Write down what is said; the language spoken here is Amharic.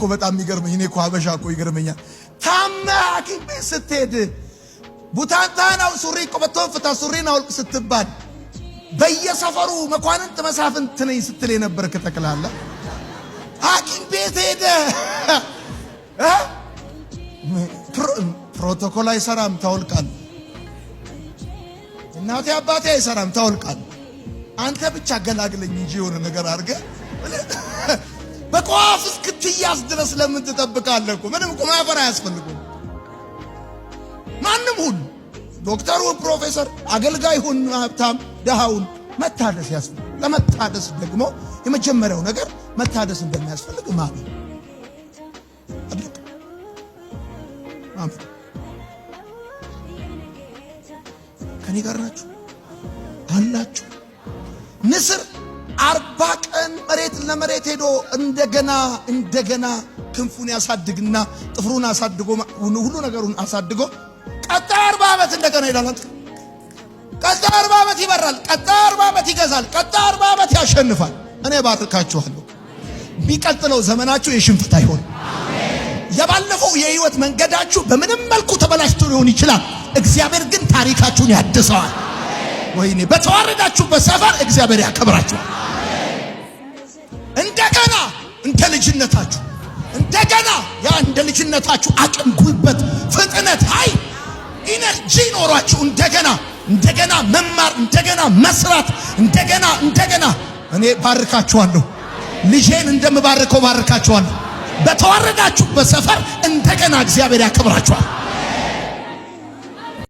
እኮ በጣም የሚገርመኝ እኔ እኮ ሀበሻ እኮ ይገርመኛል። ታማ ሐኪም ቤት ስትሄድ ቡታንታናው ሱሪ ቆበቶ ፍታ ሱሪና አውልቅ ስትባል በየሰፈሩ መኳንንት መሳፍንት ነኝ ስትል የነበር ከተከላላ ሐኪም ቤት ሄደ ፕሮቶኮል አይሰራም ታውልቃል። እናቴ አባቴ አይሰራም ታውልቃል። አንተ ብቻ ገላግለኝ እንጂ የሆነ ነገር አድርገ በቋፍ እስክትያዝ ድረስ ለምን ትጠብቃለህ? ምንም እኮ ማፈር አያስፈልግም። ማንም ሁሉ ዶክተሩን፣ ፕሮፌሰር፣ አገልጋይ ሁን፣ ሀብታም ደሃውን መታደስ ያስፈልጋል። ለመታደስ ደግሞ የመጀመሪያው ነገር መታደስ እንደሚያስፈልግ ማመን። አሜን። ከኔ ጋር ናችሁ አላችሁ? ንስር 40 ቀን መሬት ለመሬት ሄዶ እንደገና ክንፉን ያሳድግና ጥፍሩን አሳድጎ ሁሉ ነገሩን አሳድጎ ቀጣይ 40 ዓመት እንደገና ይላል። ቀጣይ 40 ዓመት ይበራል። ቀጣይ 40 ዓመት ይገዛል። ቀጣይ 40 ዓመት ያሸንፋል። እኔ ባርካችኋለሁ። የሚቀጥለው ዘመናችሁ የሽንፈት አይሆን። የባለፈው የህይወት መንገዳችሁ በምንም መልኩ ተበላሽቶ ሊሆን ይችላል። እግዚአብሔር ግን ታሪካችሁን ያድሰዋል። ወይኔ በተዋረዳችሁበት ሰፈር እግዚአብሔር ያከብራችኋል። እንደገና እንደ ልጅነታችሁ እንደገና ያ እንደ ልጅነታችሁ አቅም፣ ጉልበት፣ ፍጥነት፣ ኃይል፣ ኢነርጂ ኖሯችሁ እንደገና መማር፣ እንደገና መስራት፣ እንደገና እኔ ባርካችኋለሁ። ልጄን እንደምባርከው ባርካችኋለሁ። በተዋረዳችሁበት ሰፈር እንደገና እግዚአብሔር ያከብራችኋል።